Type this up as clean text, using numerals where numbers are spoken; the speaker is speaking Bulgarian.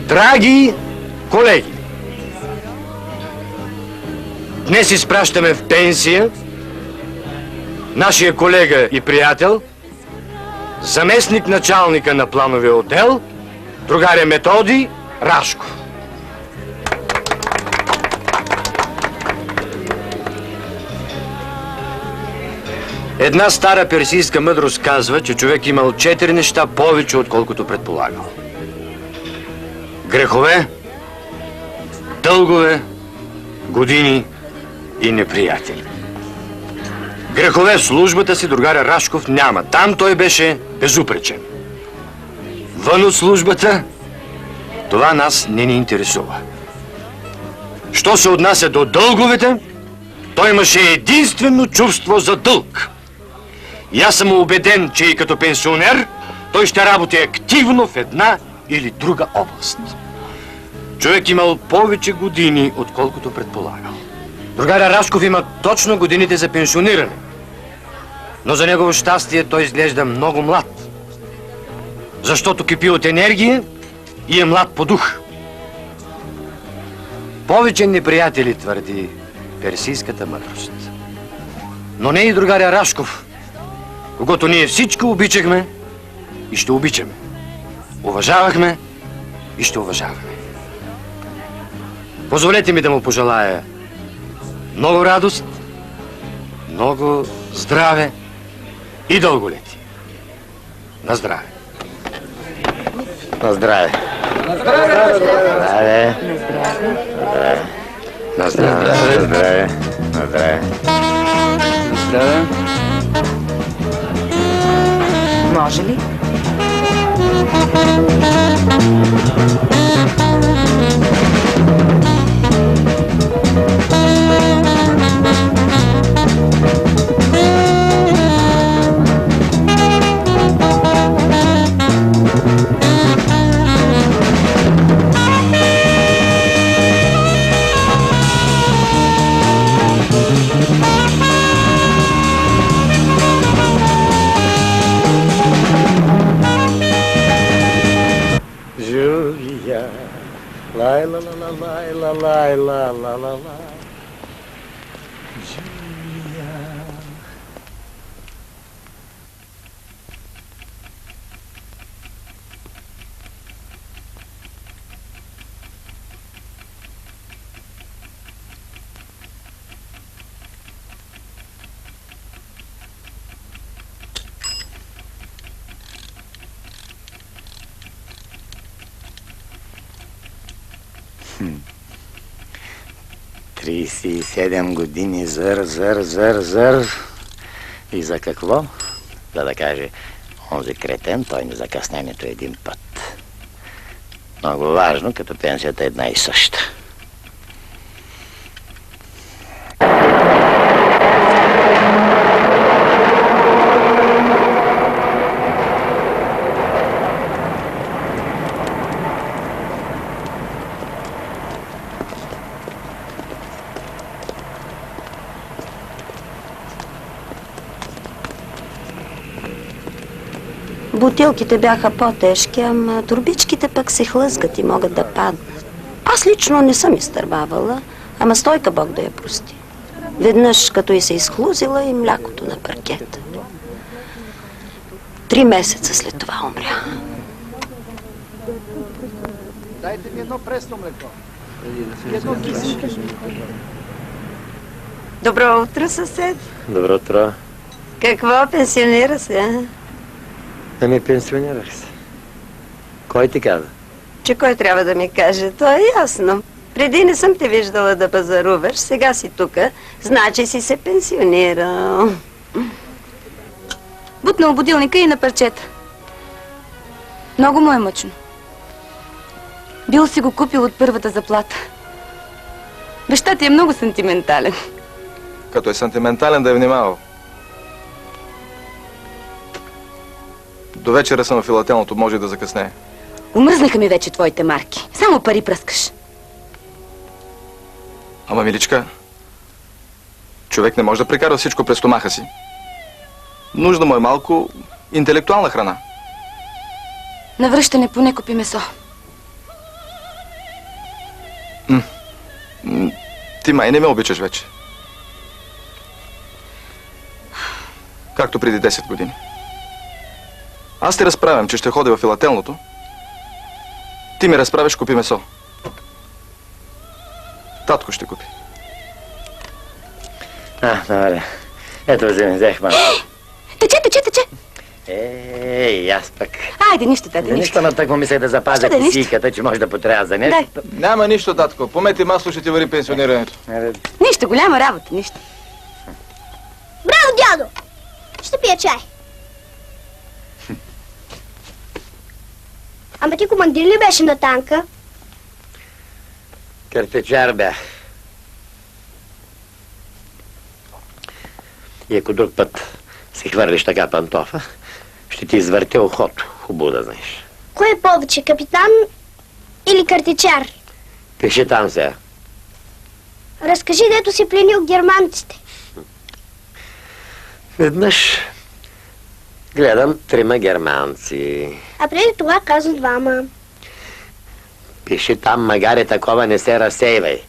Драги колеги, днес изпращаме в пенсия нашия колега и приятел, заместник началника на плановия отдел, другаря Методи Рашков. Една стара персийска мъдрост казва, че човек имал 4 неща повече, отколкото предполагал. Грехове, дългове, години и неприятели. Грехове в службата си другаря Рашков няма. Там той беше безупречен. Вън от службата, това нас не ни интересува. Що се отнася до дълговете, той имаше единствено чувство за дълг. И аз съм убеден, че и като пенсионер той ще работи активно в една или друга област. Човек имал повече години, отколкото предполагал. Другаря Рашков има точно годините за пенсиониране. Но за негово щастие той изглежда много млад. Защото кипи от енергия и е млад по дух. Повече неприятели, твърди персийската мъдрост. Но не и другаря Рашков, когато ние всички обичахме и ще обичаме. Уважавахме и ще уважаваме. Позволете ми да му пожелая много радост, много здраве и дълголетие. На здраве! На здраве! На здраве! На здраве! На здраве! На здраве! На здраве! Може ли? Тридесет и 7 години зър. И за какво? За да каже, онзи кретен, той не закъсне нито един път. Много важно, като пенсията е една и съща. Бутилките бяха по-тежки, ама турбичките пък се хлъзгат и могат да паднат. Аз лично не съм изтърбавала, ама Стойка Бог да я прости. Веднъж, като и се изхлузила, и млякото на паркета. 3 месеца след това умря. Дайте ми едно пресно млеко. Едно кисело. Добро утро, съсед. Добро утро. Какво, пенсионира се, а? Ами пенсионирах се. Кой ти каза? Че кой трябва да ми каже? То е ясно. Преди не съм те виждала да пазаруваш, сега си тука, значи си се пенсионирал. Бутнал будилника и на парчета. Много му е мъчно. Бил си го купил от първата заплата. Баща ти е много сантиментален. Като е сантиментален, да е внимавал. До вечера съм в филателното, може да закъсне. Омръзнаха ми вече твоите марки. Само пари пръскаш. Ама, миличка, човек не може да прекарва всичко през стомаха си. Нужда му е малко интелектуална храна. На връщане поне купи месо. Ти май не ме обичаш вече. Както преди 10 години. Аз ти разправям, че ще ходя в филателното. Ти ми разправиш, купи месо. Татко ще купи. Добре. Ето, взех малко. Тече! Ей, аз пък. Айде, нищо, тате, нищо. Нищо, но тъкмо мисля да запазя Що да, нищо? кисийката, че може да потрябва за нещо. Няма нищо, татко. Помете масло, ще ти вари пенсионирането. Нищо, голяма работа, нищо. Браво, дядо! Ще пия чай. Ама ти командир ли беше на танка? Картечар бях. И ако друг път си хвърлиш така пантофа, ще ти извъртя ухото. Хубаво да знаеш. Кой е повече, капитан или картечар? Пиши там сега. Разкажи, дето си пленил германците. Веднъж гледам 3 германци. А преди това каза 2. Пиши там, магаре такова не се разсейвай.